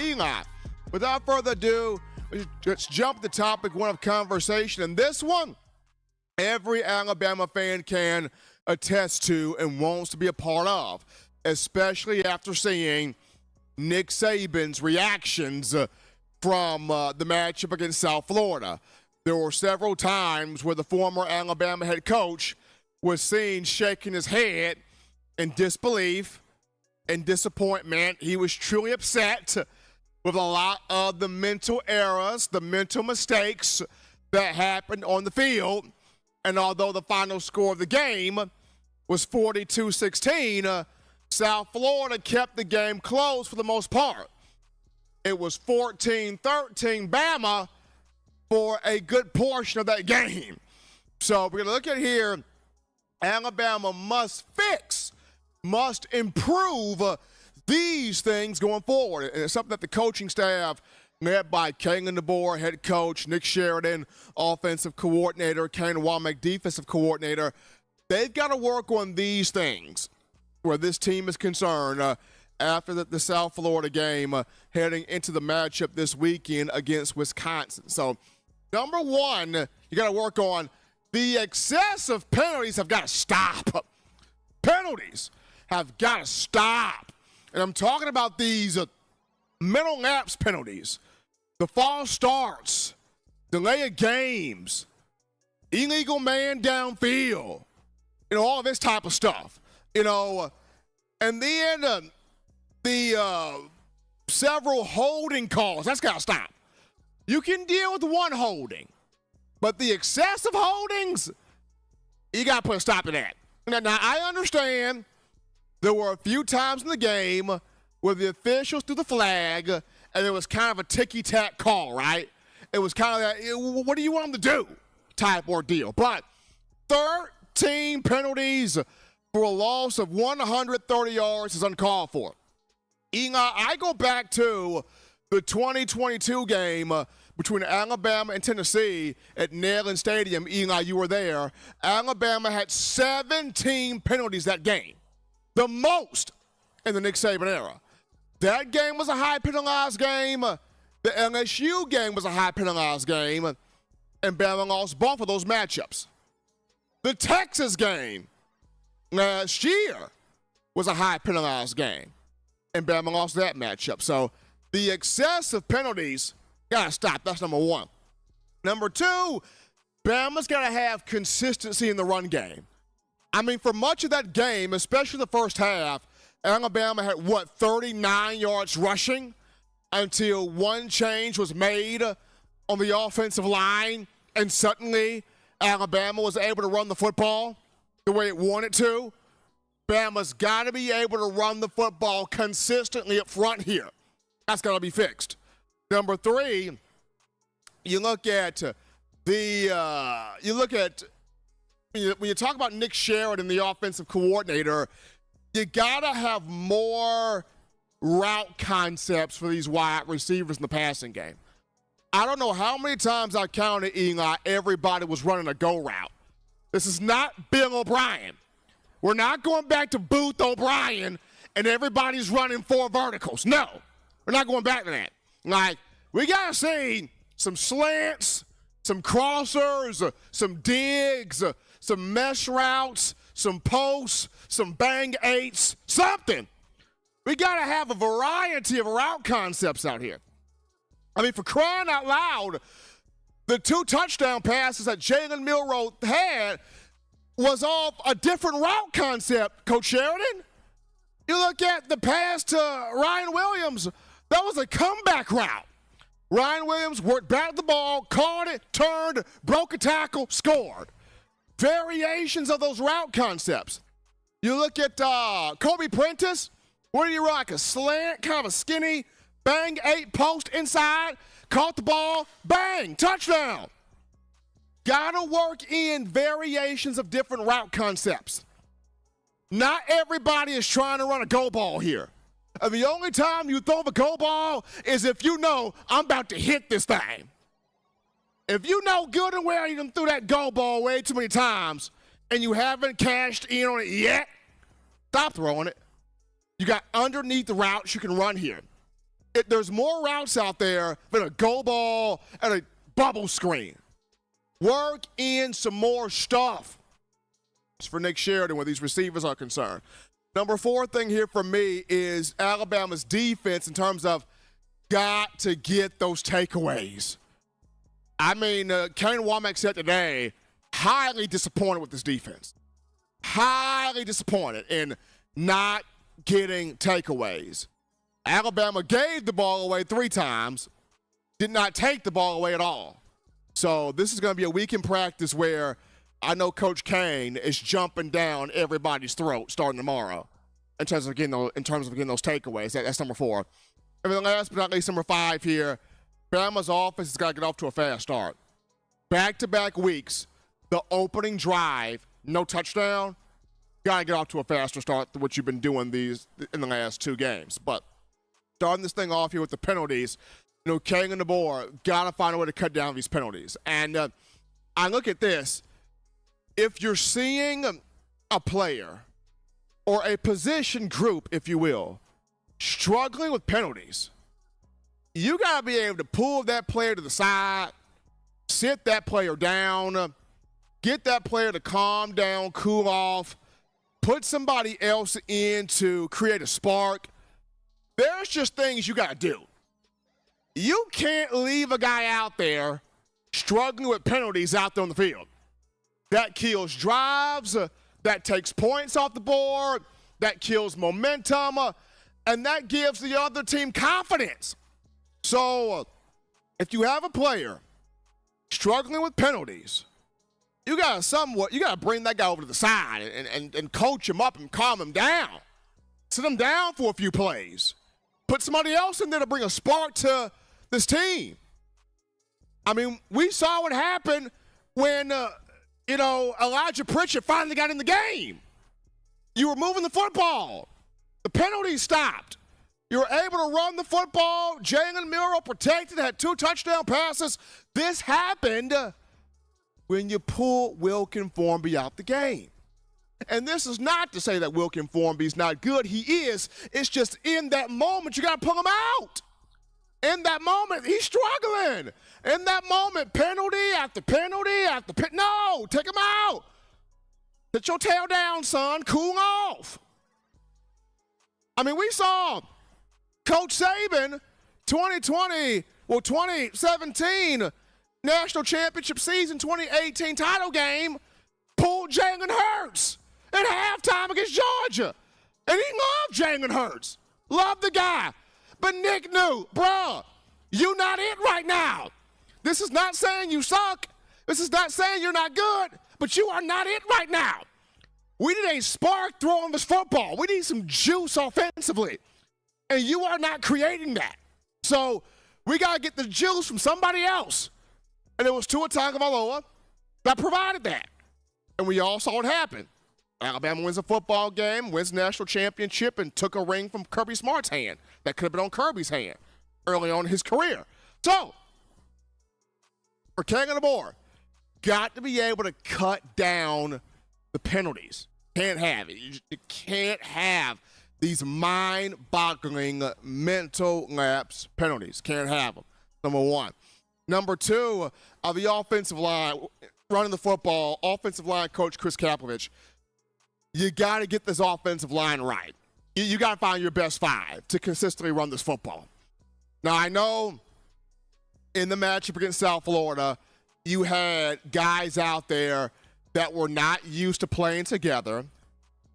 Eli, without further ado, let's jump the topic one of conversation. And this one, every Alabama fan can attest to and wants to be a part of, especially after seeing Nick Saban's reactions from the matchup against South Florida. There were several times where the former Alabama head coach was seen shaking his head in disbelief and disappointment. He was truly upset with a lot of the mental errors, the mental mistakes that happened on the field. And although the final score of the game was 42-16, South Florida kept the game close for the most part. It was 14-13 Bama for a good portion of that game. So we're going to look at here, Alabama must improve these things going forward. And it's something that the coaching staff, led by Kalen DeBoer, head coach, Nick Sheridan, offensive coordinator, Kane Womack, defensive coordinator, they've got to work on these things where this team is concerned after the South Florida game, heading into the matchup this weekend against Wisconsin. So, number one, you got to work on the excessive penalties have got to stop. Penalties have got to stop. And I'm talking about these mental lapse penalties, the false starts, delay of games, illegal man downfield, all this type of stuff, and then the several holding calls, that's got to stop. You can deal with one holding, but the excessive holdings, you got to put a stop to that. Now, I understand there were a few times in the game where the officials threw the flag and it was kind of a ticky-tack call, right? It was kind of that, what do you want them to do type ordeal. But 13 penalties for a loss of 130 yards is uncalled for. Eli, I go back to the 2022 game between Alabama and Tennessee at Neyland Stadium. Eli, you were there. Alabama had 17 penalties that game, the most in the Nick Saban era. That game was a high penalized game. The LSU game was a high penalized game, and Bama lost both of those matchups. The Texas game last year was a high penalized game, and Bama lost that matchup. So the excessive penalties got to stop. That's number one. Number two, Bama's got to have consistency in the run game. I mean, for much of that game, especially the first half, Alabama had, 39 yards rushing until one change was made on the offensive line, and suddenly Alabama was able to run the football the way it wanted to. Bama's got to be able to run the football consistently up front here. That's got to be fixed. Number three, you look at when you talk about Nick Sheridan, the offensive coordinator, you got to have more route concepts for these wide receivers in the passing game. I don't know how many times I counted, Eli, everybody was running a go route. This is not Bill O'Brien. We're not going back to Booth O'Brien and everybody's running four verticals. No, we're not going back to that. Like, we got to see some slants, some crossers, some digs, some mesh routes, some posts, some bang eights, something. We got to have a variety of route concepts out here. I mean, for crying out loud, the two touchdown passes that Jalen Milroe had was off a different route concept, Coach Sheridan. You look at the pass to Ryan Williams, that was a comeback route. Ryan Williams worked back the ball, caught it, turned, broke a tackle, scored. Variations of those route concepts. You look at Kobe Prentice, what do you run? Like a slant, kind of a skinny, bang, 8 post inside, caught the ball, bang, touchdown. Gotta work in variations of different route concepts. Not everybody is trying to run a go ball here. And the only time you throw the go ball is if you know I'm about to hit this thing. If you know good and well you done threw that go ball way too many times and you haven't cashed in on it yet, stop throwing it. You got underneath the routes you can run here. There's more routes out there than a go ball and a bubble screen. Work in some more stuff. It's for Nick Sheridan where these receivers are concerned. Number 4 thing here for me is Alabama's defense in terms of got to get those takeaways. I mean, Kane Womack said today, highly disappointed with this defense. Highly disappointed in not getting takeaways. Alabama gave the ball away 3 times, did not take the ball away at all. So this is going to be a week in practice where I know Coach Kane is jumping down everybody's throat starting tomorrow in terms of getting those takeaways. That's number 4. And then last but not least, number 5 here, Bama's offense has got to get off to a fast start. Back-to-back weeks, the opening drive, no touchdown, got to get off to a faster start than what you've been doing in the last 2 games. But starting this thing off here with the penalties, Kane and DeBoer got to find a way to cut down these penalties. And I look at this. If you're seeing a player or a position group, if you will, struggling with penalties, you got to be able to pull that player to the side, sit that player down, get that player to calm down, cool off, put somebody else in to create a spark. There's just things you got to do. You can't leave a guy out there struggling with penalties out there on the field. That kills drives, that takes points off the board, that kills momentum, and that gives the other team confidence. So if you have a player struggling with penalties, you got to bring that guy over to the side and coach him up and calm him down. Sit him down for a few plays. Put somebody else in there to bring a spark to this team. I mean, we saw what happened when, Elijah Pritchett finally got in the game. You were moving the football. The penalties stopped. You were able to run the football. Jalen Milroe protected, had 2 touchdown passes. This happened when you pull Wilkin Formby out the game. And this is not to say that Wilkin Formby's not good. He is. It's just in that moment, you got to pull him out. In that moment, he's struggling. In that moment, penalty after penalty after penalty. No, take him out. Put your tail down, son. Cool off. I mean, we saw Coach Saban, 2017 national championship season, 2018 title game, pulled Jalen Hurts at halftime against Georgia. And he loved Jalen Hurts. Loved the guy. But Nick knew, bruh, you not it right now. This is not saying you suck. This is not saying you're not good, but you are not it right now. We need a spark throwing this football. We need some juice offensively. And you are not creating that. So we got to get the juice from somebody else. And it was Tua Tagovailoa that provided that. And we all saw it happen. Alabama wins a football game, wins the national championship, and took a ring from Kirby Smart's hand. That could have been on Kirby's hand early on in his career. So, for King and DeBoer, got to be able to cut down the penalties. Can't have it. You can't have these mind-boggling mental lapse penalties. Can't have them, number 1. Number 2, the offensive line, running the football, offensive line coach Chris Kapovich, you got to get this offensive line right. You got to find your best 5 to consistently run this football. Now, I know in the matchup against South Florida, you had guys out there that were not used to playing together,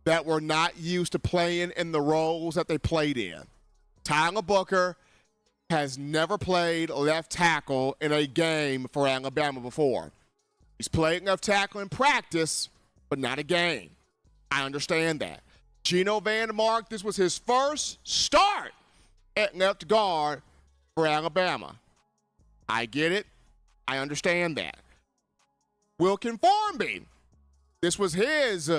that were not used to playing in the roles that they played in. Tyler Booker has never played left tackle in a game for Alabama before. He's played left tackle in practice, but not a game. I understand that. Geno Vandermark, this was his first start at left guard for Alabama. I get it. I understand that. Wilkin Formby, this was his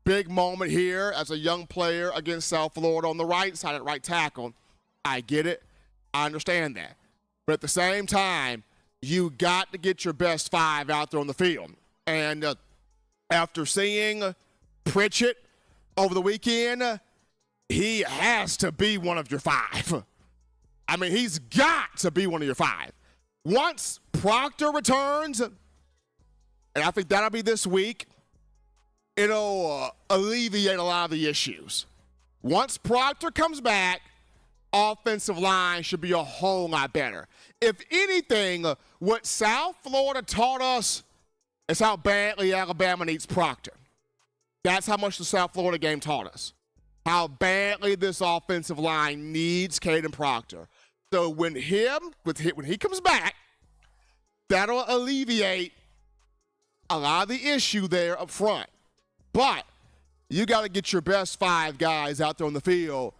big moment here as a young player against South Florida on the right side at right tackle. I get it. I understand that. But at the same time, you got to get your best 5 out there on the field. And after seeing Pritchett over the weekend, he has to be one of your 5. I mean, he's got to be one of your 5. Once Proctor returns, and I think that'll be this week, it'll alleviate a lot of the issues. Once Proctor comes back, offensive line should be a whole lot better. If anything, what South Florida taught us is how badly Alabama needs Proctor. That's how much the South Florida game taught us. How badly this offensive line needs Caden Proctor. So when he comes back, that'll alleviate a lot of the issue there up front. But you got to get your best 5 guys out there on the field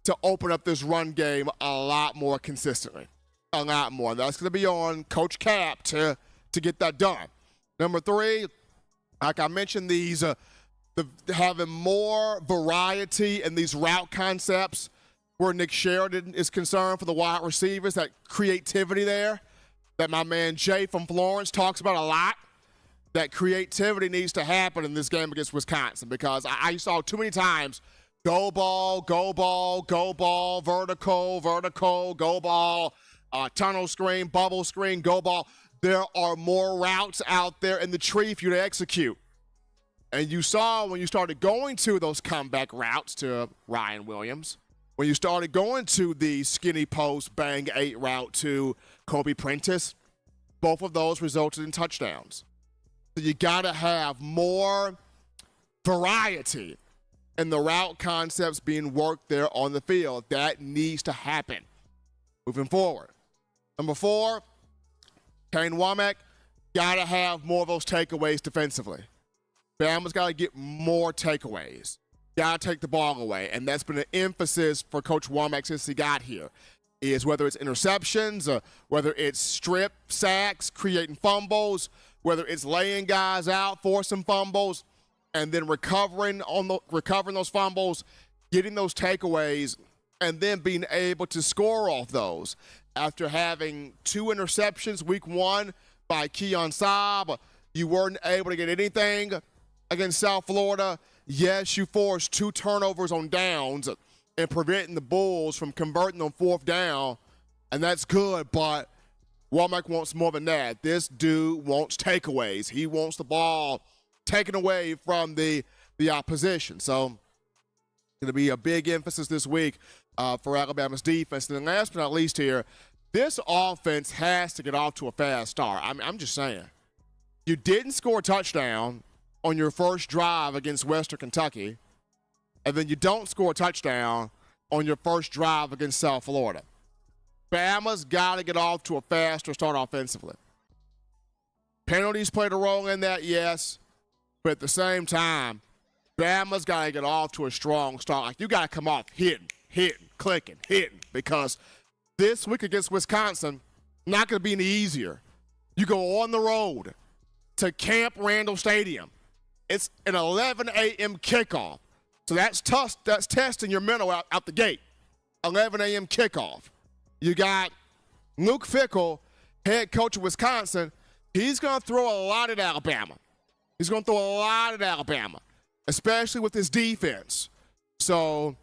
to open up this run game a lot more consistently. A lot more. That's going to be on Coach Cap to get that done. Number 3, like I mentioned, having more variety in these route concepts where Nick Sheridan is concerned for the wide receivers, that creativity there that my man Jay from Florence talks about a lot. That creativity needs to happen in this game against Wisconsin, because I saw too many times go ball, go ball, go ball, vertical, go ball, tunnel screen, bubble screen, go ball. There are more routes out there in the tree for you to execute. And you saw when you started going to those comeback routes to Ryan Williams, when you started going to the skinny post bang 8 route to Kobe Prentice, both of those resulted in touchdowns. So you got to have more variety in the route concepts being worked there on the field. That needs to happen moving forward. Number 4, Kane Womack, got to have more of those takeaways defensively. Bama's got to get more takeaways. Got to take the ball away. And that's been an emphasis for Coach Womack since he got here, is whether it's interceptions, whether it's strip sacks, creating fumbles, whether it's laying guys out, forcing fumbles, and then recovering those fumbles, getting those takeaways, and then being able to score off those. After having 2 interceptions week 1 by Keon Saab, you weren't able to get anything against South Florida. Yes, you forced 2 turnovers on downs and preventing the Bulls from converting on 4th down, and that's good, but Womack wants more than that. This dude wants takeaways. He wants the ball taken away from the opposition. So it's going to be a big emphasis this week for Alabama's defense. And then last but not least here, this offense has to get off to a fast start. I'm just saying. You didn't score a touchdown on your first drive against Western Kentucky, and then you don't score a touchdown on your first drive against South Florida. Bama's got to get off to a faster start offensively. Penalties played a role in that, yes, but at the same time, Bama's got to get off to a strong start. Like, you got to come off hitting, clicking, because this week against Wisconsin, not going to be any easier. You go on the road to Camp Randall Stadium. It's an 11 a.m. kickoff. So that's tough. That's testing your mental out the gate. 11 a.m. kickoff. You got Luke Fickell, head coach of Wisconsin. He's going to throw a lot at Alabama. Especially with his defense. So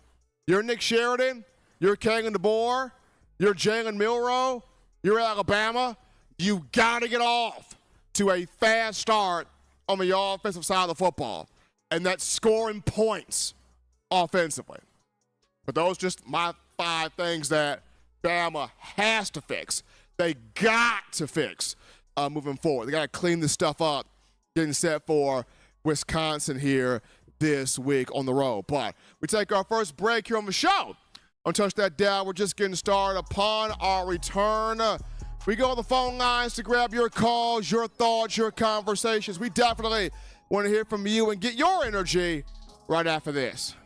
you're Nick Sheridan, you're Kangan DeBoer, you're Jalen Milroe, you're Alabama. You got to get off to a fast start on the offensive side of the football. And that's scoring points offensively. But those just my 5 things that Bama has to fix. They got to fix moving forward. They got to clean this stuff up, getting set for Wisconsin here this week on the road. But we take our first break here on the show. Don't touch that dial. We're just getting started. Upon our return, we go on the phone lines to grab your calls, your thoughts, your conversations. We definitely want to hear from you and get your energy right after this.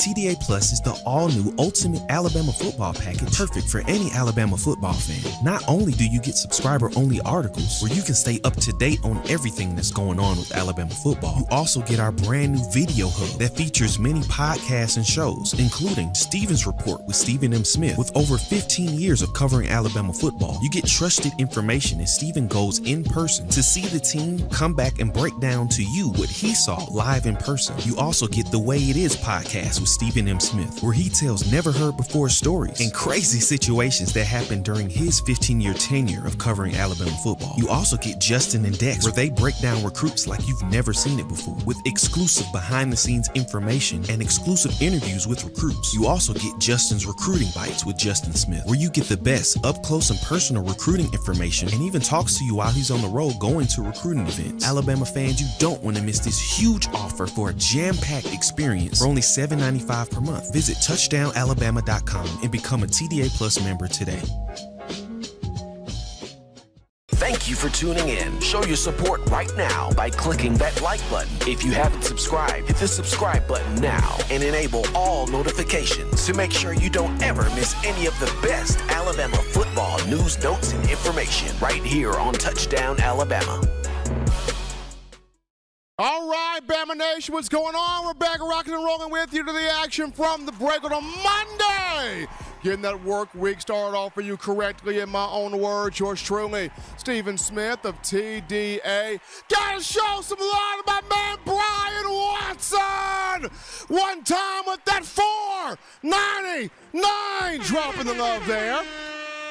TDA Plus is the all-new Ultimate Alabama Football package, perfect for any Alabama football fan. Not only do you get subscriber-only articles where you can stay up to date on everything that's going on with Alabama football, you also get our brand new video hub that features many podcasts and shows, including Steven's Report with Stephen M. Smith. With over 15 years of covering Alabama football, you get trusted information as Stephen goes in person to see the team, come back and break down to you what he saw live in person. You also get the Way It Is podcast with Stephen M. Smith, where he tells never heard before stories and crazy situations that happened during his 15-year tenure of covering Alabama football. You also get Justin and Dex, where they break down recruits like you've never seen it before, with exclusive behind-the-scenes information and exclusive interviews with recruits. You also get Justin's Recruiting Bites with Justin Smith, where you get the best up-close and personal recruiting information and even talks to you while he's on the road going to recruiting events. Alabama fans, you don't want to miss this huge offer for a jam-packed experience for only $7.95 per month. Visit touchdownalabama.com and become a TDA Plus member today. Thank you for tuning in. Show your support right now by clicking that like button. If you haven't subscribed, hit the subscribe button now and enable all notifications to make sure you don't ever miss any of the best Alabama football news, notes, and information right here on Touchdown Alabama. All right, Bama Nation, what's going on? We're back rocking and rolling with you to the action from the break on a Monday. Getting that work week started off for you correctly in my own words. Yours truly, Stephen Smith of TDA. Gotta show some love to my man Brian Watson. One time with that 499, dropping the love there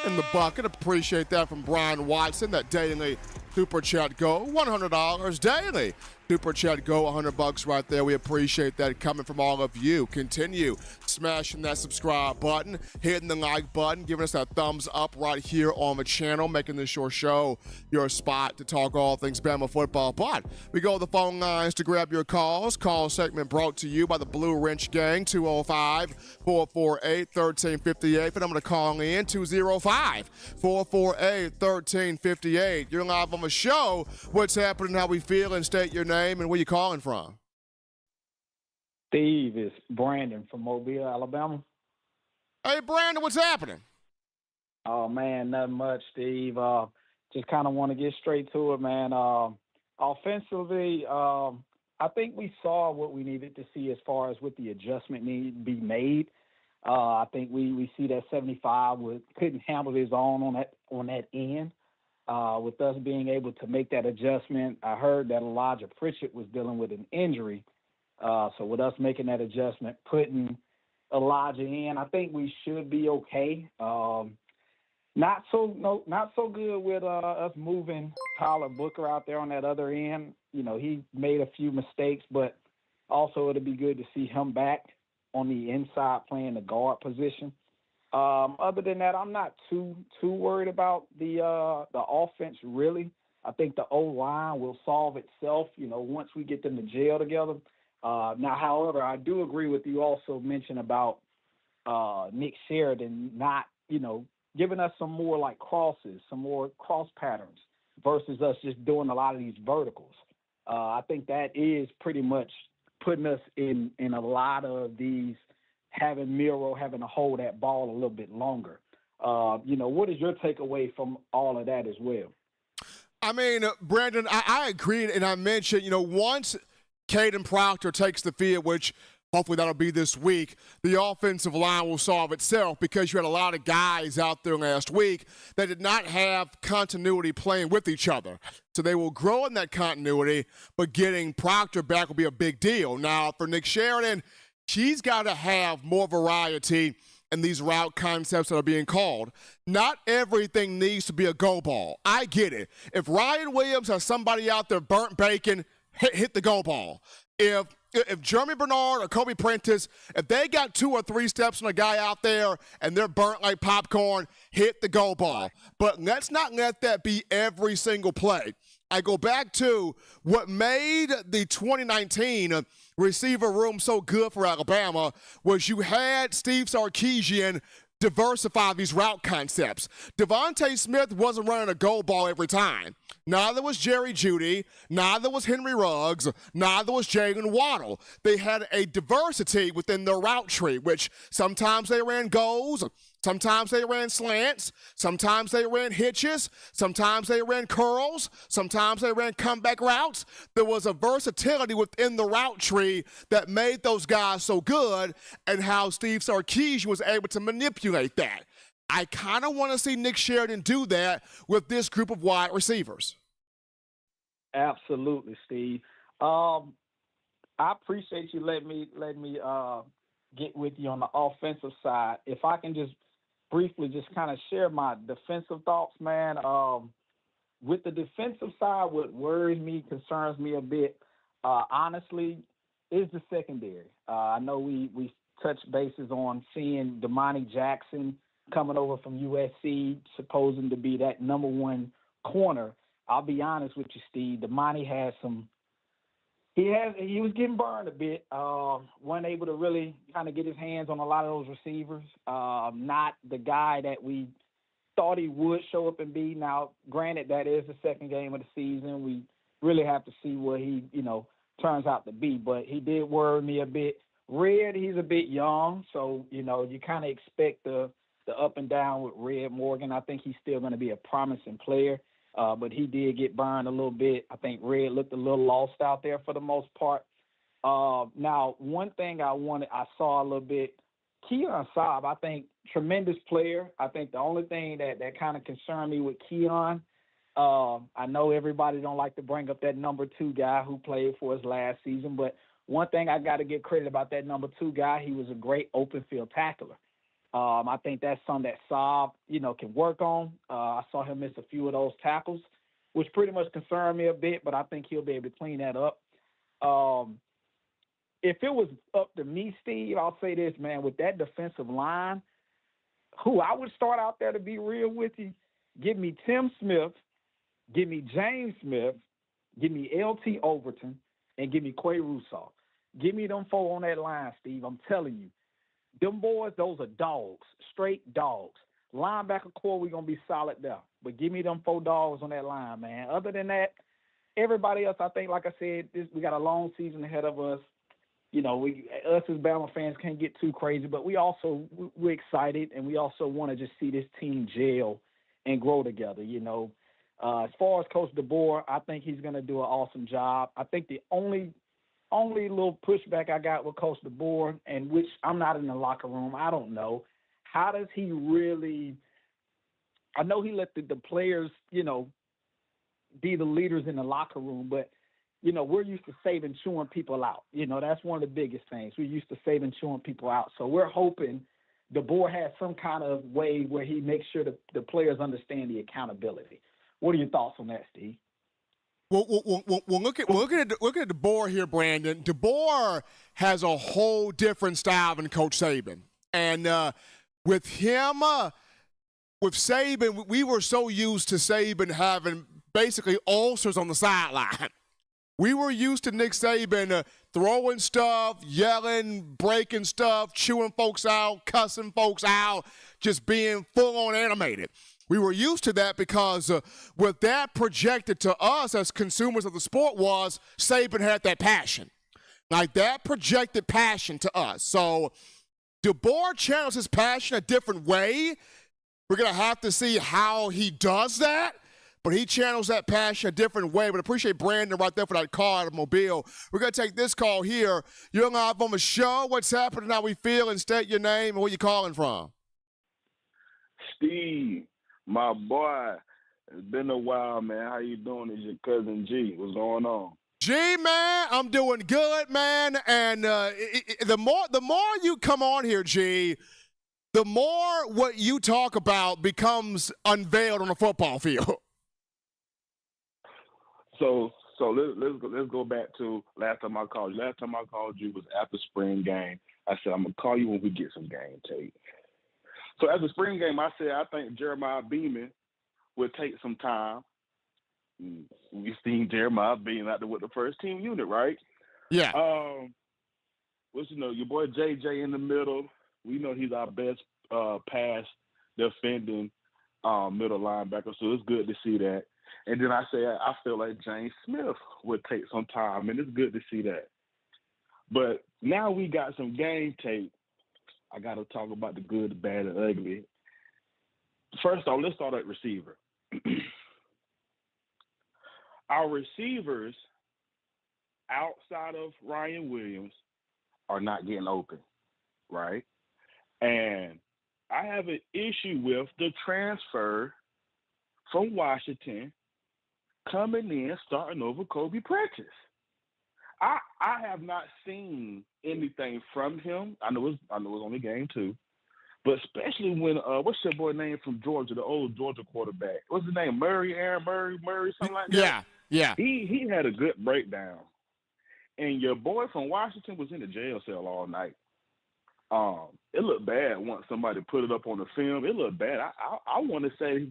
in the bucket. Appreciate that from Brian Watson. That daily Super Chat Go, $100 daily. Super Chat Go, $100 right there. We appreciate that coming from all of you. Continue smashing that subscribe button, hitting the like button, giving us that thumbs up right here on the channel, making this your show, your spot to talk all things Bama football. But we go to the phone lines to grab your calls. Call segment brought to you by the Blue Wrench Gang, 205-448-1358. And I'm going to call in 205-448-1358. You're live on the show. What's happening, how we feeling, state your name, and where you calling from? Steve, is Brandon from Mobile, Alabama. Hey, Brandon, what's happening? Oh, man, nothing much, Steve. Just kind of want to get straight to it, man. Offensively, I think we saw what we needed to see as far as what the adjustment need to be made. I think we see that 75 couldn't handle his own on that end. With us being able to make that adjustment, I heard that Elijah Pritchett was dealing with an injury. So with us making that adjustment, putting Elijah in, I think we should be okay. Not so good with us moving Tyler Booker out there on that other end. You know, he made a few mistakes, but also it'll be good to see him back on the inside playing the guard position. Other than that, I'm not too worried about the offense, really. I think the O-line will solve itself, you know, once we get them to gel together. Now, however, I do agree with you also mentioned about Nick Sheridan not, you know, giving us some more like crosses, some more cross patterns versus us just doing a lot of these verticals. I think that is pretty much putting us in a lot of these, having Miro having to hold that ball a little bit longer. You know, what is your takeaway from all of that as well? I mean, Brandon, I agree, and I mentioned, you know, once Caden Proctor takes the field, which hopefully that'll be this week, the offensive line will solve itself because you had a lot of guys out there last week that did not have continuity playing with each other. So they will grow in that continuity, but getting Proctor back will be a big deal. Now, for Nick Sheridan, he's got to have more variety in these route concepts that are being called. Not everything needs to be a go ball. I get it. If Ryan Williams has somebody out there burnt bacon, hit the go ball. If Jeremy Bernard or Kobe Prentice, if they got 2 or 3 steps on a guy out there and they're burnt like popcorn, hit the go ball. But let's not let that be every single play. I go back to what made the 2019 receiver room so good for Alabama was you had Steve Sarkisian diversify these route concepts. Devontae Smith wasn't running a goal ball every time. Neither was Jerry Jeudy. Neither was Henry Ruggs. Neither was Jalen Waddle. They had a diversity within their route tree, which sometimes they ran goals, sometimes they ran slants, sometimes they ran hitches, sometimes they ran curls, sometimes they ran comeback routes. There was a versatility within the route tree that made those guys so good, and how Steve Sarkisian was able to manipulate that. I kind of want to see Nick Sheridan do that with this group of wide receivers. Absolutely, Steve. I appreciate you letting me get with you on the offensive side. If I can just briefly just kind of share my defensive thoughts, man. With the defensive side, what worries me, concerns me a bit, honestly, is the secondary. I know we touched bases on seeing Damani Jackson coming over from USC, supposing to be that number one corner. I'll be honest with you, Steve. Damani had he was getting burned a bit. Wasn't able to really kind of get his hands on a lot of those receivers. Not the guy that we thought he would show up and be. Now, granted, that is the second game of the season. We really have to see what he, turns out to be. But he did worry me a bit. Red, he's a bit young, so, you kind of expect the up and down with Red Morgan. I think he's still going to be a promising player, but he did get burned a little bit. I think Red looked a little lost out there for the most part. Now, one thing I saw a little bit, Keon Saab, I think tremendous player. I think the only thing that kind of concerned me with Keon, I know everybody don't like to bring up that number 2 guy who played for us last season, but one thing I got to give credit about that number 2 guy, he was a great open field tackler. I think that's something that Saab, can work on. I saw him miss a few of those tackles, which pretty much concerned me a bit, but I think he'll be able to clean that up. If it was up to me, Steve, I'll say this, man, with that defensive line, who I would start out there, to be real with you, give me Tim Smith, give me James Smith, give me LT Overton, and give me Quay Russaw. Give me them 4 on that line, Steve. I'm telling you. Them boys, those are dogs, straight dogs. Linebacker core, we're going to be solid there. But give me them 4 dogs on that line, man. Other than that, everybody else, I think, like I said, we got a long season ahead of us. Us as Bama fans can't get too crazy, but we're excited, and we also want to just see this team gel and grow together, As far as Coach DeBoer, I think he's going to do an awesome job. I think the only little pushback I got with Coach DeBoer, and which I'm not in the locker room, I don't know, how does he really – I know he let the players, be the leaders in the locker room, but, we're used to saving, chewing people out. That's one of the biggest things. We're used to saving, chewing people out. So we're hoping DeBoer has some kind of way where he makes sure the players understand the accountability. What are your thoughts on that, Steve? Well, look at DeBoer here, Brandon. DeBoer has a whole different style than Coach Saban, and with him, with Saban, we were so used to Saban having basically ulcers on the sideline. We were used to Nick Saban throwing stuff, yelling, breaking stuff, chewing folks out, cussing folks out, just being full-on animated. We were used to that because what that projected to us as consumers of the sport was Saban had that passion. Like, that projected passion to us. So DeBoer channels his passion a different way. We're going to have to see how he does that. But he channels that passion a different way. But appreciate Brandon right there for that call out of Mobile. We're going to take this call here. You're live on the show. What's happening, how we feel, and state your name and where you calling from. Steve, my boy, it's been a while, man. How you doing? It's your cousin G. What's going on? G, man, I'm doing good, man. And the more you come on here, G, the more what you talk about becomes unveiled on the football field. So let's go back to last time I called you. Last time I called you was after spring game. I said I'm gonna call you when we get some game tape. So after spring game, I said I think Jeremiah Beaman would take some time. We've seen Jeremiah being out there with the first team unit, right? Yeah. Your boy JJ in the middle. We know he's our best pass defending middle linebacker, so it's good to see that. And then I feel like James Smith would take some time, and it's good to see that. But now we got some game tape. I got to talk about the good, the bad, and ugly. First off, let's start at receiver. Our receivers outside of Ryan Williams are not getting open, right? And I have an issue with the transfer from Washington coming in, starting over Kobe Prentice. I have not seen anything from him. I know it's only game 2, but especially when what's your boy name from Georgia, the old Georgia quarterback? What's his name? Aaron Murray, something like that. Yeah. He had a good breakdown, and your boy from Washington was in the jail cell all night. It looked bad once somebody put it up on the film. It looked bad. I want to say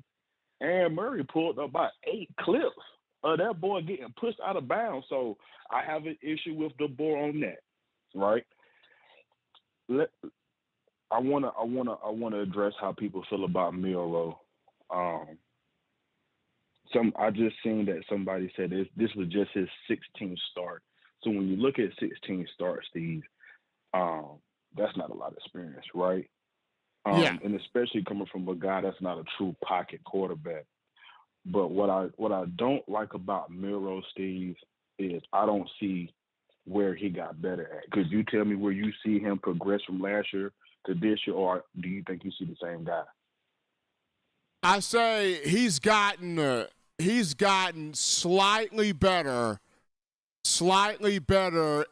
Aaron Murray pulled up about 8 clips of that boy getting pushed out of bounds. So I have an issue with the boy on that, right? I wanna address how people feel about Miro. I just seen that somebody said this was just his 16th start. So when you look at 16 starts, Steve, that's not a lot of experience, right? And especially coming from a guy that's not a true pocket quarterback. But what I don't like about Miro, Steve, is I don't see where he got better at. Could you tell me where you see him progress from last year to this year, or do you think you see the same guy? I say he's gotten slightly better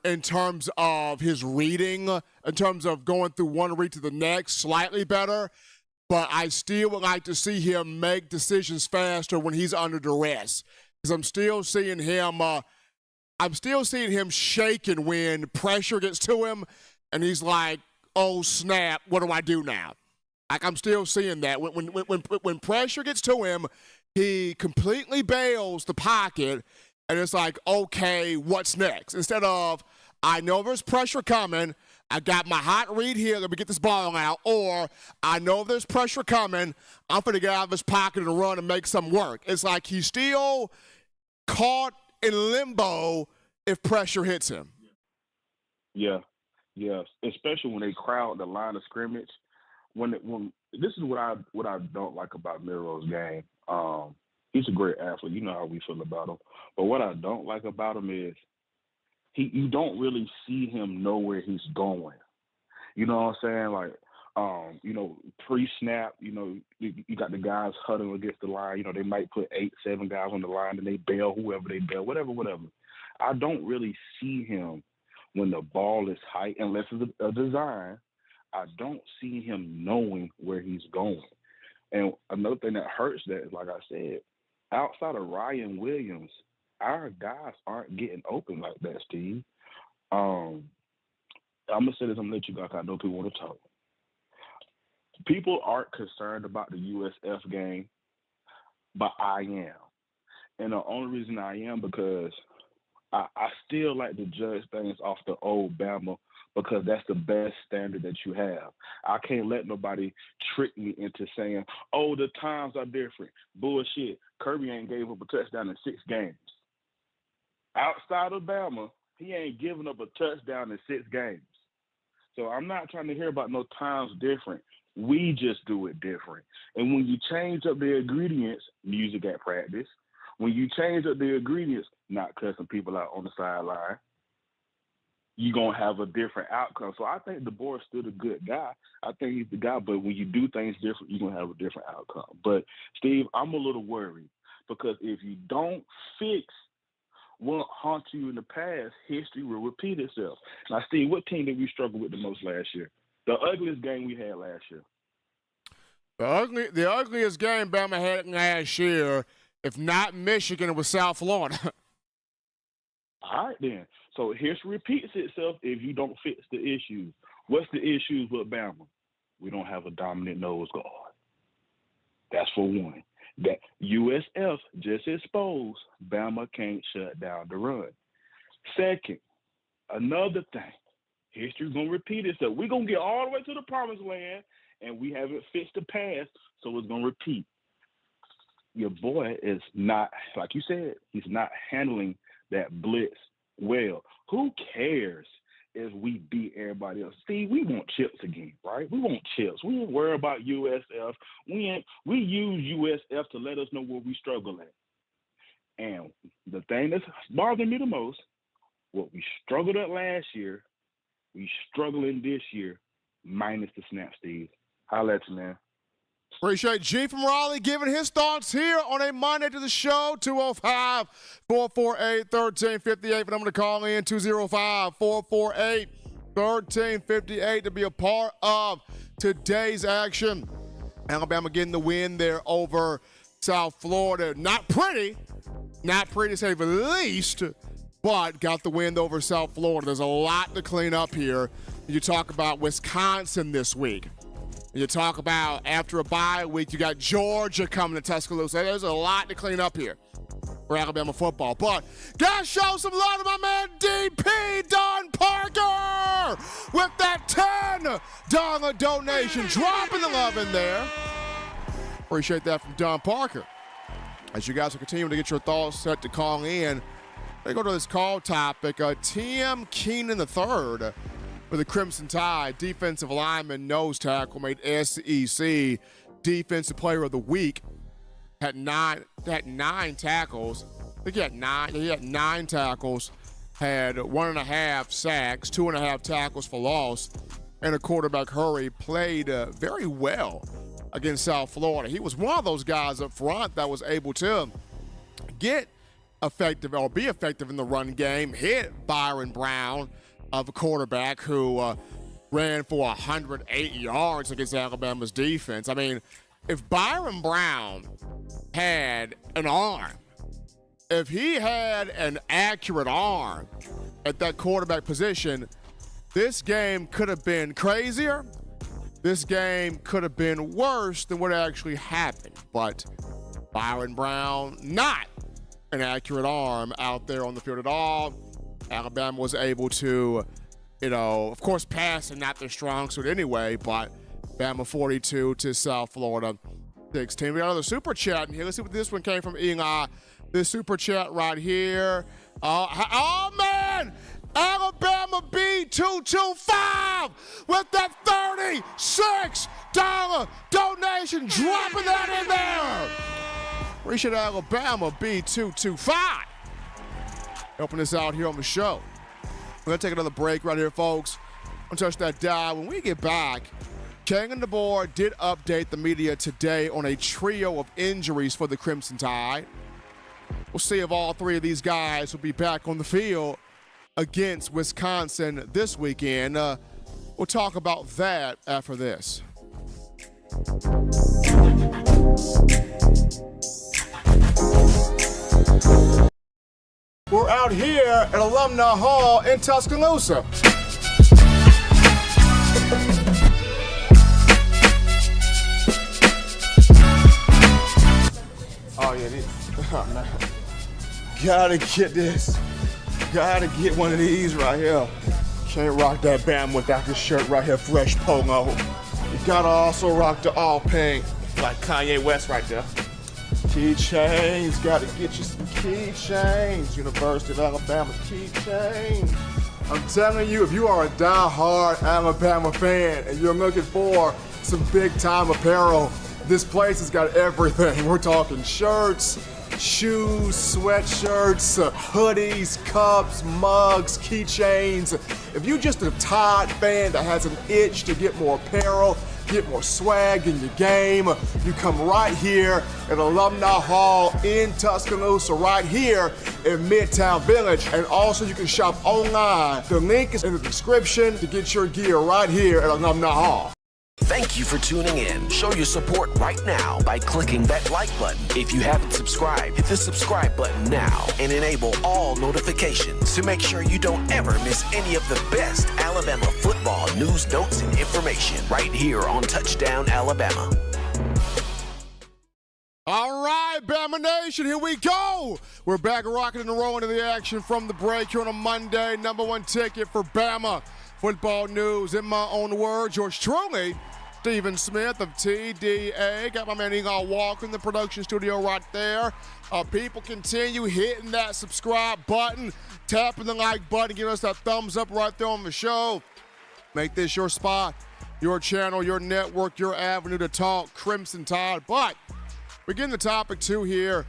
in terms of his reading, in terms of going through one read to the next, slightly better. But I still would like to see him make decisions faster when he's under duress, because I'm still seeing him shaking when pressure gets to him, and he's like, "Oh snap! What do I do now?" Like, I'm still seeing that when pressure gets to him, he completely bails the pocket, and it's like, okay, what's next? Instead of, I know there's pressure coming, I got my hot read here, let me get this ball out, or I know there's pressure coming, I'm going to get out of this pocket and run and make some work. It's like he's still caught in limbo if pressure hits him. Yeah, especially when they crowd the line of scrimmage. When this is what I don't like about Miro's game. He's a great athlete. You know how we feel about him. But what I don't like about him is you don't really see him know where he's going. You know what I'm saying? Like, pre-snap, you got the guys huddling against the line. They might put 8-7 guys on the line and they bail whoever they bail, whatever. I don't really see him when the ball is high, unless it's a design. I don't see him knowing where he's going. And another thing that hurts that is, like I said, outside of Ryan Williams, our guys aren't getting open like that, Steve. I'm going to say this, I'm going to let you go, I know people want to talk. People aren't concerned about the USF game, but I am. And the only reason I am because I still like to judge things off the old Bama, because that's the best standard that you have. I can't let nobody trick me into saying, oh, the times are different. Bullshit. Kirby ain't gave up a touchdown in 6 games. Outside of Bama, he ain't giving up a touchdown in 6 games. So I'm not trying to hear about no times different. We just do it different. And when you change up the ingredients, music at practice, when you change up the ingredients, not cussing people out on the sideline, you're going to have a different outcome. So I think DeBoer's still a good guy. I think he's the guy, but when you do things different, you're going to have a different outcome. But, Steve, I'm a little worried, because if you don't fix what haunted you in the past, history will repeat itself. Now, Steve, what team did we struggle with the most last year? The ugliest game we had last year. The ugliest game Bama had last year, if not Michigan, it was South Florida. All right, then. So history repeats itself if you don't fix the issues. What's the issues with Bama? We don't have a dominant nose guard. That's for one. That USF just exposed Bama can't shut down the run. Second, another thing, History's going to repeat itself. We're going to get all the way to the promised land, and we haven't fixed the past, so it's going to repeat. Your boy is not, like you said, he's not handling that blitz well. Who cares if we beat everybody else? Steve, we want chips again, right? We want chips. We ain't worry about USF. We use USF to let us know where we struggle at. And the thing that's bothering me the most, what we struggled at last year, we struggling this year, minus the snap, Steve. Holla at you, man. Appreciate G from Raleigh giving his thoughts here on a Monday to the show. 205-448-1358. The number to call in, 205-448-1358 to be a part of today's action. Alabama getting the win there over South Florida. Not pretty to say the least, but got the win over South Florida. There's a lot to clean up here. You talk about Wisconsin this week. You talk about after a bye week, you got Georgia coming to Tuscaloosa. There's a lot to clean up here for Alabama football. But gotta show some love to my man DP Don Parker with that $10 donation. Dropping the love in there. Appreciate that from Don Parker. As you guys are continuing to get your thoughts set to call in, they go to this call topic. Tim Keenan III for the Crimson Tide, defensive lineman, nose tackle, made SEC Defensive Player of the Week. Had nine tackles. I think he had nine tackles. Had 1.5 sacks, 2.5 tackles for loss, and a quarterback hurry. Played very well against South Florida. He was one of those guys up front that was able to get effective or be effective in the run game, hit Byron Brown of a quarterback who ran for 108 yards against Alabama's defense. I mean, if Byron Brown had an arm, if he had an accurate arm at that quarterback position, this game could have been crazier. This game could have been worse than what actually happened. But Byron Brown, not an accurate arm out there on the field at all. Alabama was able to, of course, passing not their strong suit anyway, but Bama 42 to South Florida 16. We got another super chat in here. Let's see what this one came from Eli. This super chat right here. Oh man! Alabama B225 with that $36 donation, dropping that in there. Appreciate Alabama B225 helping us out here on the show. We're going to take another break right here, folks. Don't touch that dial. When we get back, King and DeBoer did update the media today on a trio of injuries for the Crimson Tide. We'll see if all three of these guys will be back on the field against Wisconsin this weekend. We'll talk about that after this. We're out here at Alumni Hall in Tuscaloosa. Oh yeah, this. Oh, man. Gotta get this. Gotta get one of these right here. Can't rock that Bama without this shirt right here, fresh polo. You gotta also rock the all pink, like Kanye West right there. Keychains, gotta get you some keychains. University of Alabama keychains. I'm telling you, if you are a die-hard Alabama fan and you're looking for some big-time apparel, this place has got everything. We're talking shirts, shoes, sweatshirts, hoodies, cups, mugs, keychains. If you're just a Tide fan that has an itch to get more apparel, get more swag in your game, you come right here at Alumni Hall in Tuscaloosa, right here in Midtown Village. And also you can shop online. The link is in the description to get your gear right here at Alumni Hall. Thank you for tuning in. Show your support right now by clicking that like button. If you haven't subscribed, hit the subscribe button now and enable all notifications to make sure you don't ever miss any of the best Alabama football news, notes, and information right here on Touchdown Alabama. All right, Bama Nation, here we go. We're back rocking and rolling to the action from the break here on a Monday. Number one ticket for Bama football news. In my own words, yours truly, Stephen Smith of TDA. Got my man Egon Walker in the production studio right there. People continue hitting that subscribe button, tapping the like button, giving us that thumbs up right there on the show. Make this your spot, your channel, your network, your avenue to talk Crimson Tide. But we get into topic 2 here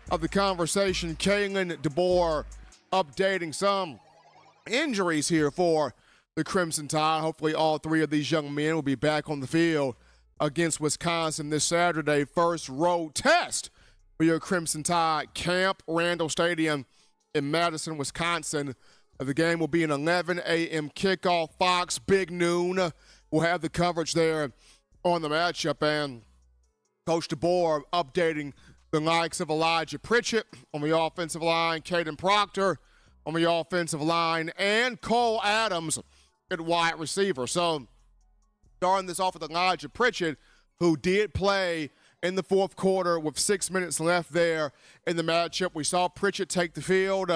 of the conversation. Kalen DeBoer updating some injuries here for the Crimson Tide. Hopefully all 3 of these young men will be back on the field against Wisconsin this Saturday. First road test for your Crimson Tide, Camp Randall Stadium in Madison, Wisconsin. The game will be an 11 a.m. kickoff. Fox, big noon. We'll have the coverage there on the matchup. And Coach DeBoer updating the likes of Elijah Pritchett on the offensive line, Caden Proctor on the offensive line, and Cole Adams at wide receiver. So starting this off with Elijah Pritchett, who did play in the fourth quarter with 6 minutes left there in the matchup. We saw Pritchett take the field.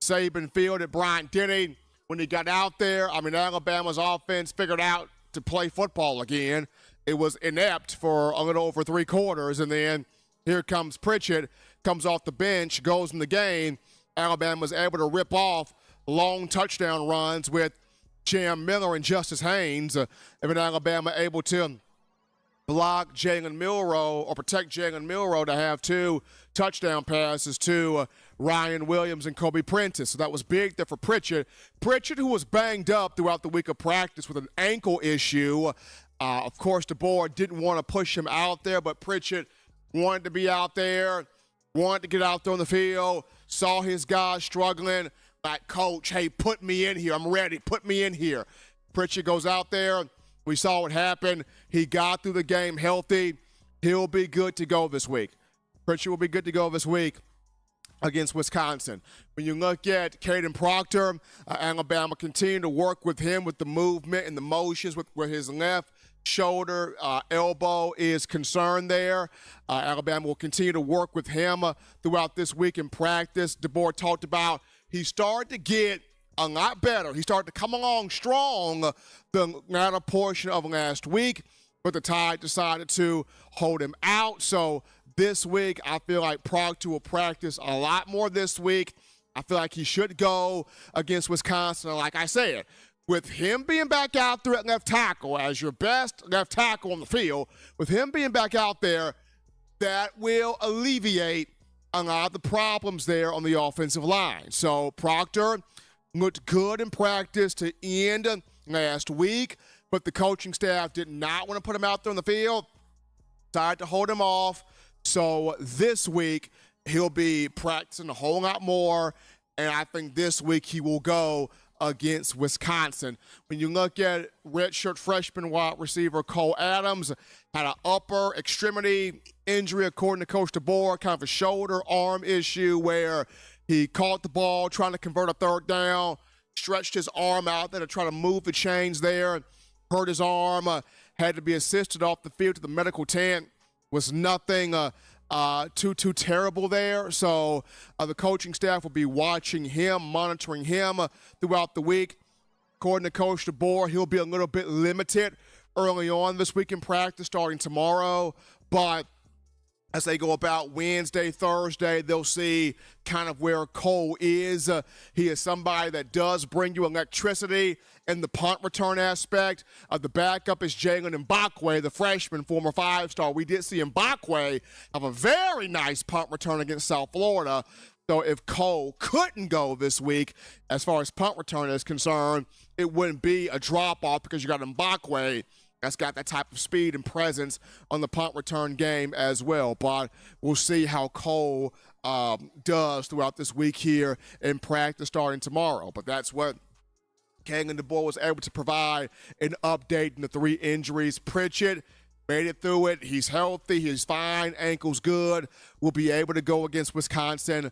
Saban fielded Bryant Denny when he got out there. I mean, Alabama's offense figured out to play football again. It was inept for a little over 3 quarters, and then here comes Pritchett, comes off the bench, goes in the game. Alabama's able to rip off long touchdown runs with Jam Miller and Justice Haynes. And then Alabama able to block Jalen Milroe or protect Jalen Milroe to have 2 touchdown passes to Ryan Williams and Kobe Prentice. So that was big there for Pritchett. Pritchett, who was banged up throughout the week of practice with an ankle issue. Of course, DeBoer didn't want to push him out there, but Pritchett wanted to be out there, wanted to get out there on the field, saw his guys struggling. Like, coach, hey, put me in here. I'm ready. Put me in here. Pritchett goes out there. We saw what happened. He got through the game healthy. He'll be good to go this week. Pritchett will be good to go this week against Wisconsin. When you look at Caden Proctor, Alabama continue to work with him with the movement and the motions with his left shoulder, elbow is concerned there. Alabama will continue to work with him throughout this week in practice. DeBoer talked about he started to get a lot better. He started to come along strong the latter portion of last week, but the Tide decided to hold him out. So this week, I feel like Proctor will practice a lot more this week. I feel like he should go against Wisconsin. Like I said, with him being back out there at left tackle as your best left tackle on the field, with him being back out there, that will alleviate a lot of the problems there on the offensive line. So Proctor looked good in practice to end last week, but the coaching staff did not want to put him out there on the field, decided to hold him off. So this week, he'll be practicing a whole lot more, and I think this week he will go against Wisconsin. When you look at redshirt freshman wide receiver Cole Adams, had an upper extremity injury, according to Coach DeBoer, kind of a shoulder arm issue where he caught the ball trying to convert a 3rd down, stretched his arm out there to try to move the chains there, hurt his arm, had to be assisted off the field to the medical tent. Was nothing too terrible there. So the coaching staff will be watching him, monitoring him throughout the week. According to Coach DeBoer, he'll be a little bit limited early on this week in practice starting tomorrow. But as they go about Wednesday, Thursday, they'll see kind of where Cole is. He is somebody that does bring you electricity in the punt return aspect. The backup is Jalen Mbakwe, the freshman, former 5-star. We did see Mbakwe have a very nice punt return against South Florida. So if Cole couldn't go this week, as far as punt return is concerned, it wouldn't be a drop-off because you got Mbakwe that's got that type of speed and presence on the punt return game as well. But we'll see how Cole does throughout this week here in practice starting tomorrow. But that's what Kalen DeBoer was able to provide an update in the 3 injuries. Pritchett made it through it. He's healthy. He's fine. Ankle's good. Will be able to go against Wisconsin.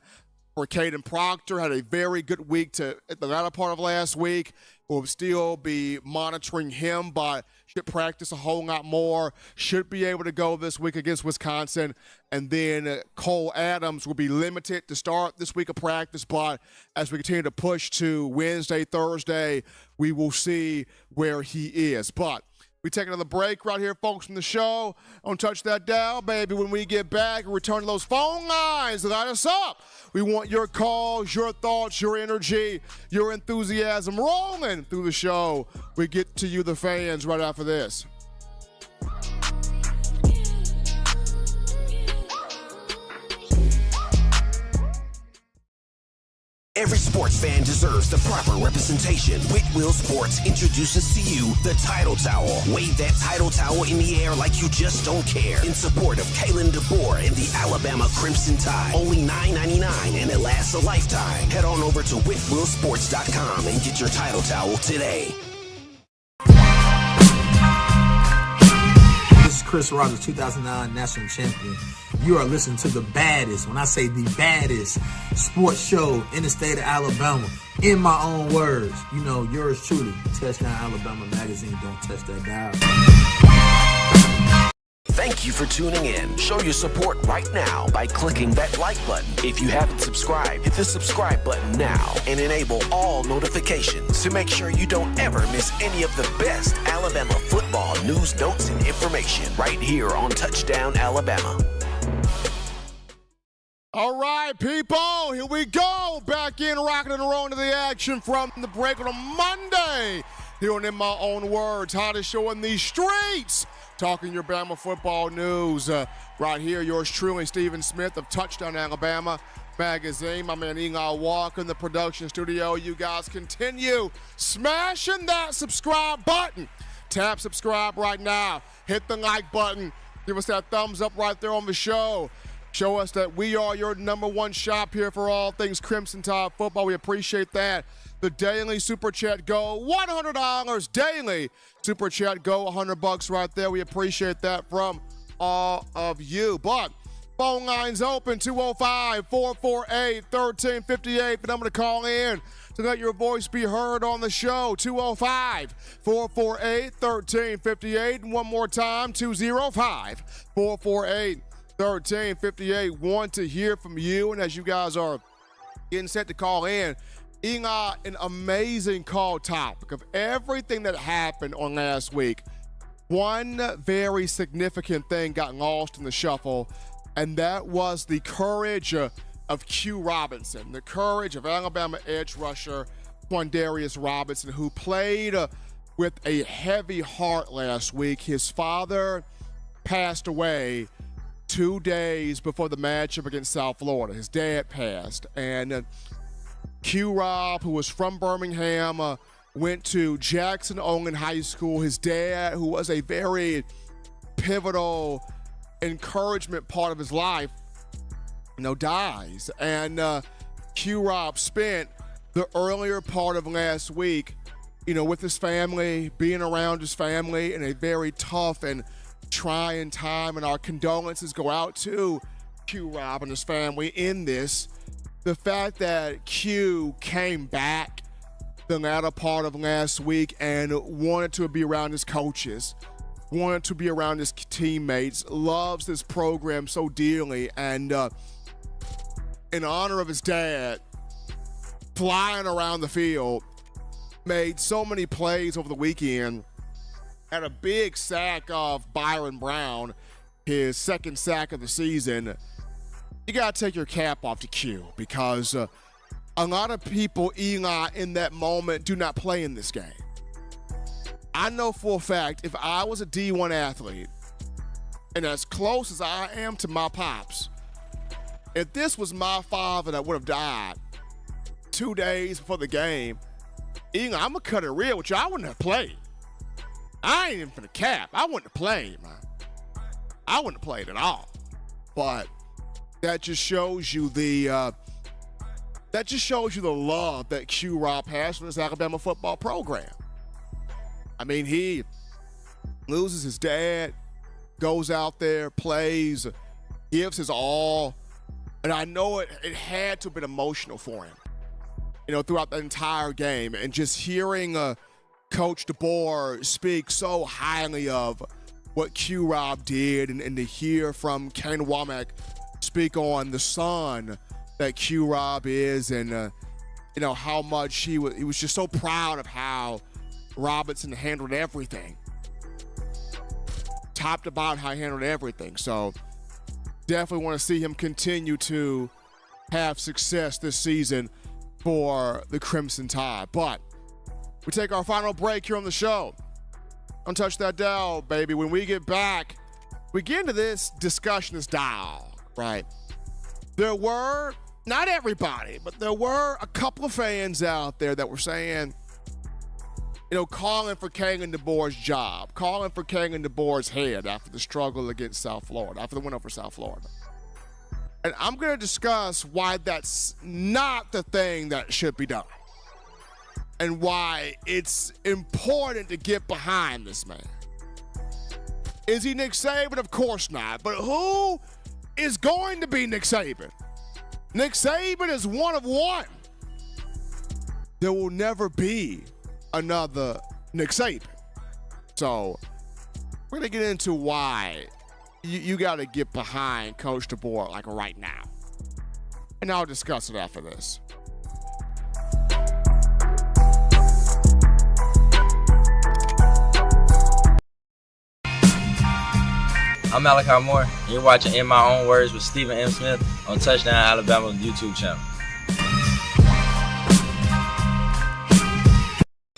For Caden Proctor, had a very good week at the latter part of last week. We'll still be monitoring him, but should practice a whole lot more. Should be able to go this week against Wisconsin. And then Cole Adams will be limited to start this week of practice, but as we continue to push to Wednesday, Thursday, we will see where he is. But we take another break right here, folks, from the show. Don't touch that dial, baby. When we get back and return to those phone lines, light us up. We want your calls, your thoughts, your energy, your enthusiasm rolling through the show. We get to you, the fans, right after this. Every sports fan deserves the proper representation. Whitwell Sports introduces to you the Title Towel. Wave that Title Towel in the air like you just don't care. In support of Kalen DeBoer and the Alabama Crimson Tide. Only $9.99 and it lasts a lifetime. Head on over to whitwellsports.com and get your Title Towel today. This is Chris Rogers, 2009 national champion. You are listening to the baddest, when I say the baddest, sports show in the state of Alabama. In my own words, you know, yours truly, Touchdown Alabama Magazine. Don't touch that dial. Thank you for tuning in. Show your support right now by clicking that like button. If you haven't subscribed, hit the subscribe button now and enable all notifications to make sure you don't ever miss any of the best Alabama football news, notes, and information right here on Touchdown Alabama. All right, people, here we go. Back in, rocking and rolling to the action from the break on a Monday. Here on In My Own Words, hottest show in these streets. Talking your Bama football news. Right here, yours truly, Stephen Smith of Touchdown Alabama Magazine. My man Eli Walker in the production studio. You guys continue smashing that subscribe button. Tap subscribe right now. Hit the like button. Give us that thumbs up right there on the show. Show us that we are your number one shop here for all things Crimson Tide football. We appreciate that. The daily Super Chat go, $100 daily. Super Chat go, $100 right there. We appreciate that from all of you. But phone lines open, 205-448-1358. The number to call in to let your voice be heard on the show, 205-448-1358. And one more time, 205-448-1358. Want to hear from you. And as you guys are getting set to call in, Eli, an amazing call topic of everything that happened on last week. One very significant thing got lost in the shuffle, and that was the courage of Q Robinson, the courage of Alabama edge rusher Quandarius Robinson, who played with a heavy heart last week. His father passed away 2 days before the matchup against South Florida. His dad passed, and Q-Rob, who was from Birmingham, went to Jackson Olin High School. His dad, who was a very pivotal encouragement part of his life, dies. And Q-Rob spent the earlier part of last week, with his family, being around his family in a very tough and trying time. And our condolences go out to Q-Rob and his family in this. The fact that Q came back the latter part of last week and wanted to be around his coaches, wanted to be around his teammates, loves this program so dearly, and in honor of his dad, flying around the field, made so many plays over the weekend, had a big sack of Byron Brown, his second sack of the season. You got to take your cap off to Q, because a lot of people, Eli, in that moment do not play in this game. I know for a fact if I was a D1 athlete, and as close as I am to my pops, if this was my father that would have died 2 days before the game, Eli, I'm going to cut it real with you. I wouldn't have played. I ain't even for the cap. I wouldn't have played, man. I wouldn't have played at all. But that just shows you the love that Q-Rob has for this Alabama football program. I mean, he loses his dad, goes out there, plays, gives his all, and I know it had to have been emotional for him. throughout the entire game. And just hearing Coach DeBoer speak so highly of what Q-Rob did, and to hear from Kane Womack speak on the son that Q-Rob is, and how much he was just so proud of how Robinson handled everything. Top to bottom, how he handled everything. So definitely want to see him continue to have success this season for the Crimson Tide. But we take our final break here on the show. Don't touch that dial, baby. When we get back, we get into this discussion, this dialogue, right? There were, not everybody, but there were a couple of fans out there that were saying, calling for Kalen DeBoer's job, calling for Kalen DeBoer's head after the struggle against South Florida, after the win over South Florida. And I'm going to discuss why that's not the thing that should be done, and why it's important to get behind this man. Is he Nick Saban? Of course not. But who is going to be Nick Saban? Nick Saban is one of one. There will never be another Nick Saban. So we're going to get into why you got to get behind Coach DeBoer like right now. And I'll discuss it after this. I'm Malachi Moore, and you're watching In My Own Words with Stephen M. Smith on Touchdown Alabama YouTube channel.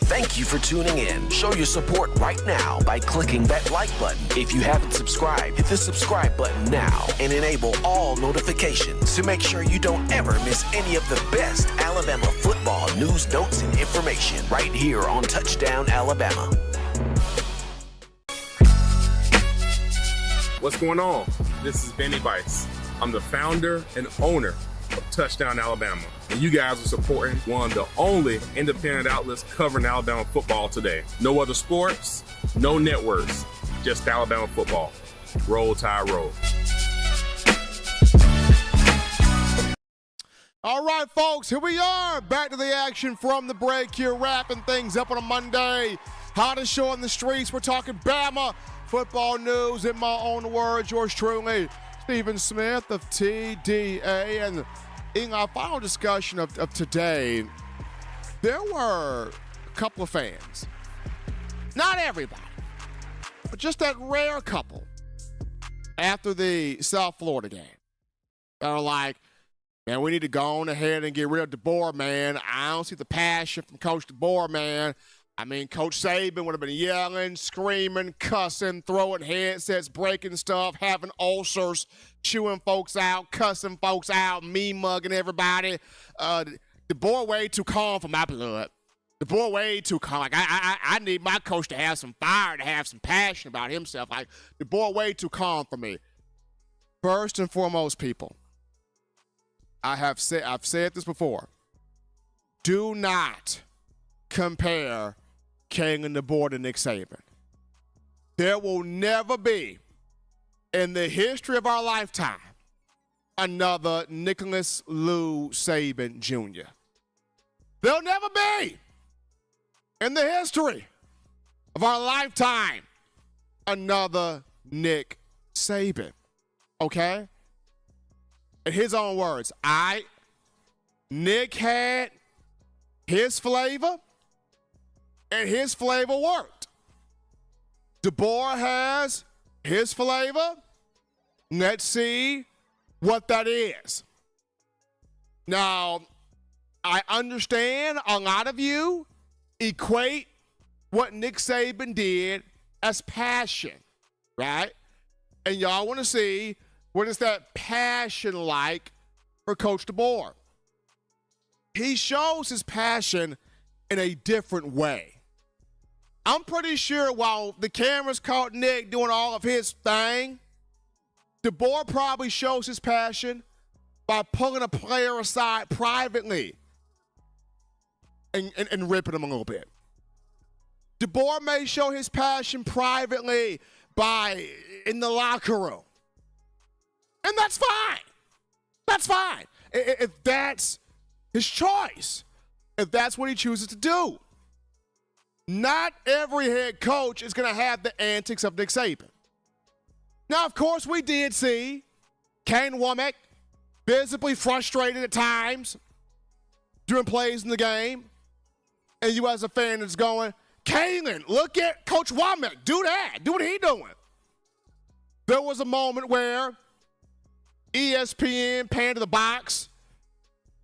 Thank you for tuning in. Show your support right now by clicking that like button. If you haven't subscribed, hit the subscribe button now and enable all notifications to make sure you don't ever miss any of the best Alabama football news, notes, and information right here on Touchdown Alabama. What's going on? This is Benny Bice. I'm the founder and owner of Touchdown Alabama. And you guys are supporting one of the only independent outlets covering Alabama football today. No other sports, no networks, just Alabama football. Roll Tide Roll. All right, folks, here we are. Back to the action from the break here, wrapping things up on a Monday. Hottest show on the streets. We're talking Bama football news. In my own words, yours truly, Stephen Smith of TDA. And in our final discussion of today, there were a couple of fans, not everybody, but just that rare couple after the South Florida game that are like, man, we need to go on ahead and get rid of DeBoer, man. I don't see the passion from Coach DeBoer, man. I mean, Coach Saban would have been yelling, screaming, cussing, throwing headsets, breaking stuff, having ulcers, chewing folks out, cussing folks out, me-mugging everybody. DeBoer way too calm for my blood. DeBoer way too calm. Like, I need my coach to have some fire, to have some passion about himself. Like, DeBoer way too calm for me. First and foremost, people, I've said this before. Do not compare Kalen DeBoer to Nick Saban. There will never be, in the history of our lifetime, another Nicholas Lou Saban Jr. There'll never be, in the history of our lifetime, another Nick Saban. Okay? In his own words, Nick had his flavor, and his flavor worked. DeBoer has his flavor. Let's see what that is. Now, I understand a lot of you equate what Nick Saban did as passion, right? And y'all want to see what is that passion like for Coach DeBoer. He shows his passion in a different way. I'm pretty sure while the cameras caught Nick doing all of his thing, DeBoer probably shows his passion by pulling a player aside privately and ripping him a little bit. DeBoer may show his passion privately by in the locker room. And that's fine. That's fine. If that's his choice. if that's what he chooses to do. Not every head coach is going to have the antics of Nick Saban. Now, of course, we did see Kane Womack visibly frustrated at times during plays in the game. And you as a fan is going, Kalen, look at Coach Womack. Do that. Do what he doing. There was a moment where ESPN panned to the box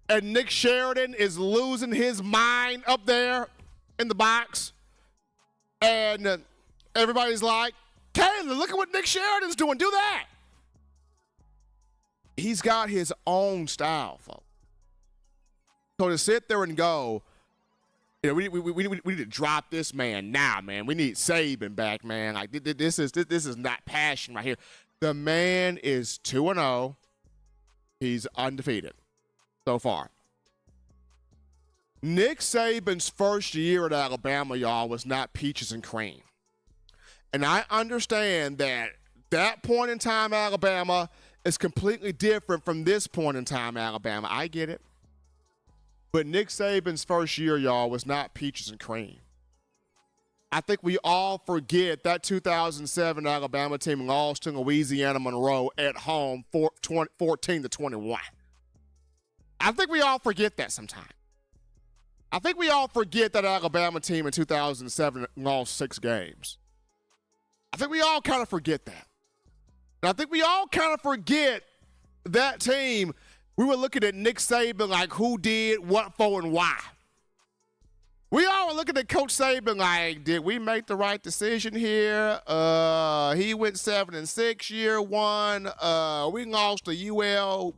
and Nick Sheridan is losing his mind up there in the box. And everybody's like, Kalen, look at what Nick Sheridan's doing. Do that. He's got his own style, folks. So to sit there and go, you know, we need to drop this man now, man. We need Saban back, man. Like this is not passion right here. The man is 2-0. He's undefeated so far. Nick Saban's first year at Alabama, y'all, was not peaches and cream. And I understand that point in time, Alabama is completely different from this point in time, Alabama. I get it. But Nick Saban's first year, y'all, was not peaches and cream. I think we all forget that 2007 Alabama team lost to Louisiana Monroe at home 14-21. I think we all forget that sometimes. I think we all forget that Alabama team in 2007 lost 6 games. I think we all kind of forget that. And I think we all kind of forget that team. We were looking at Nick Saban like who did what for and why. We all were looking at Coach Saban like, did we make the right decision here? He went 7-6 year one. We lost to UL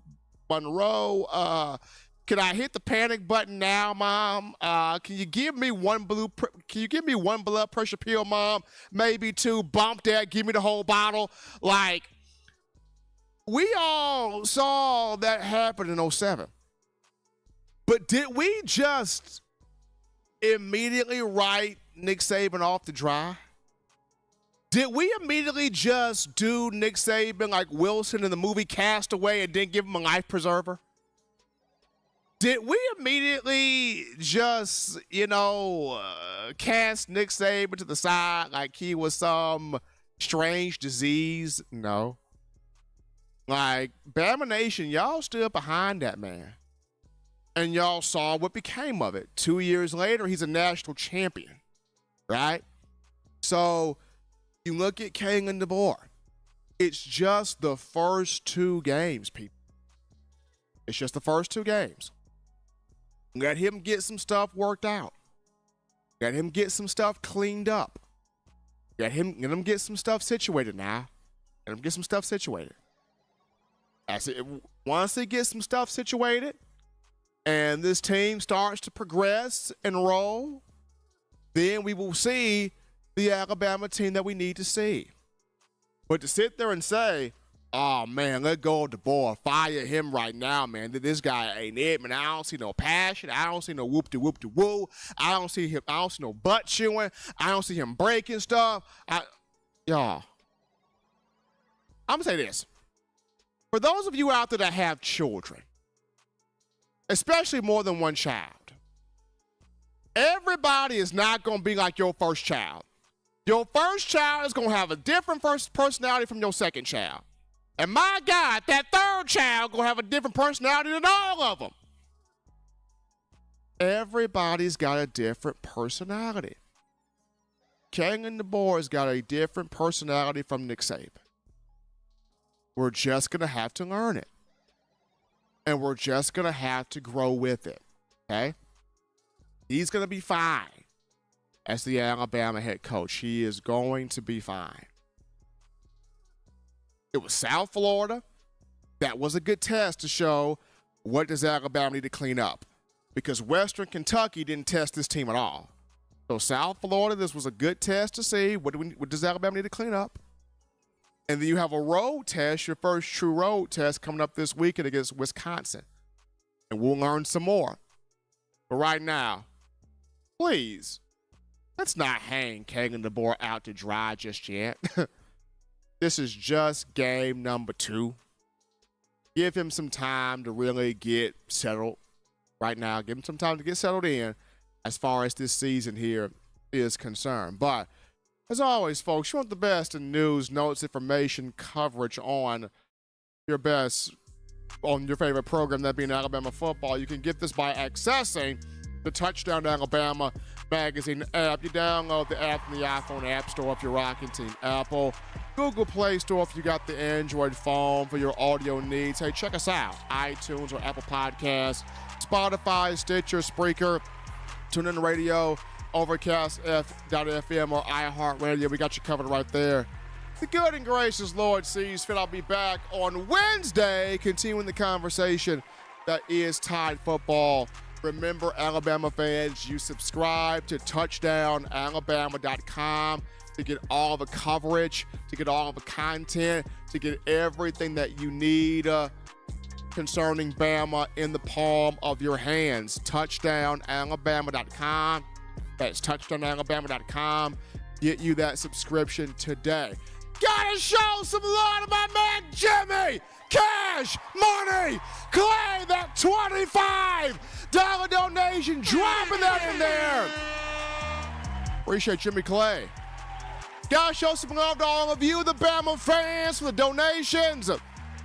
Monroe. Can I hit the panic button now, Mom? Can you give me one blood pressure pill, Mom? Maybe 2. Bump that. Give me the whole bottle. Like, we all saw that happen in 07. But did we just immediately write Nick Saban off the dry? Did we immediately just do Nick Saban like Wilson in the movie Castaway and didn't give him a life preserver? Did we immediately just, cast Nick Saban to the side like he was some strange disease? No. Like, Bama Nation, y'all stood behind that man. And y'all saw what became of it. 2 years later, he's a national champion, right? So you look at Kalen DeBoer. It's just the first 2 games, people. It's just the first 2 games. Let him get some stuff worked out. Let him get some stuff cleaned up. Let him get some stuff situated now. Let him get some stuff situated. Once he gets some stuff situated and this team starts to progress and roll, then we will see the Alabama team that we need to see. But to sit there and say, oh, man, let go of DeBoer. Fire him right now, man. This guy ain't it, man. I don't see no passion. I don't see no whoop-de-whoop-de-woo. I don't see no butt chewing. I don't see him breaking stuff. Y'all, I'm going to say this. For those of you out there that have children, especially more than one child, everybody is not going to be like your first child. Your first child is going to have a different personality from your second child. And my God, that third child gonna have a different personality than all of them. Everybody's got a different personality. Kalen DeBoer's got a different personality from Nick Saban. We're just gonna have to learn it. And we're just gonna have to grow with it. Okay? He's gonna be fine as the Alabama head coach. He is going to be fine. It was South Florida. That was a good test to show what does Alabama need to clean up. Because Western Kentucky didn't test this team at all. So South Florida, this was a good test to see what does Alabama need to clean up. And then you have a road test, your first true road test coming up this weekend against Wisconsin. And we'll learn some more. But right now, please, let's not hang Kalen DeBoer out to dry just yet. This is just game number 2. Give him some time to really get settled, right now. Give them some time to get settled in as far as this season here is concerned. But as always, folks, you want the best in news, notes, information, coverage on your best, on your favorite program, that being Alabama football. You can get this by accessing the Touchdown Alabama magazine app. You download the app from the iPhone App Store if you're rocking Team Apple, Google Play Store if you got the Android phone for your audio needs. Hey, check us out. iTunes or Apple Podcasts, Spotify, Stitcher, Spreaker, TuneIn Radio, Overcast F.FM, or iHeartRadio. We got you covered right there. The good and gracious Lord sees fit. I'll be back on Wednesday, continuing the conversation that is Tide football. Remember, Alabama fans, you subscribe to touchdownalabama.com to get all the coverage, to get all the content, to get everything that you need concerning Bama in the palm of your hands. Touchdownalabama.com. That's touchdownalabama.com. Get you that subscription today. Gotta show some love to my man Jimmy Cash Money Clay, that $25 donation, dropping that in there. Appreciate Jimmy Clay. Gotta show some love to all of you, the Bama fans, for the donations,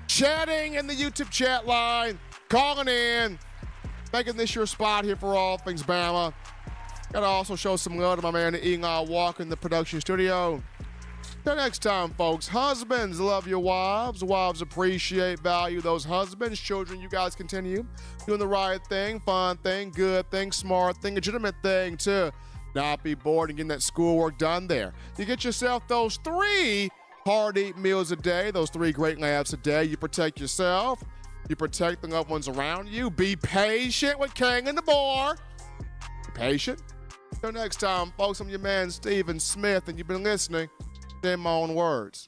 chatting in the YouTube chat line, calling in, making this your spot here for all things Bama. Gotta also show some love to my man Eli Walker in the production studio. Till next time, folks, husbands, love your wives. Wives appreciate, value those husbands. Children, you guys continue doing the right thing, fun thing, good thing, smart thing, legitimate thing to not be bored and getting that schoolwork done there. You get yourself those 3 hearty meals a day, those 3 great laughs a day. You protect yourself. You protect the loved ones around you. Be patient with King and the Boar. Be patient. Till next time, folks, I'm your man, Stephen Smith, and you've been listening to In My Own Words.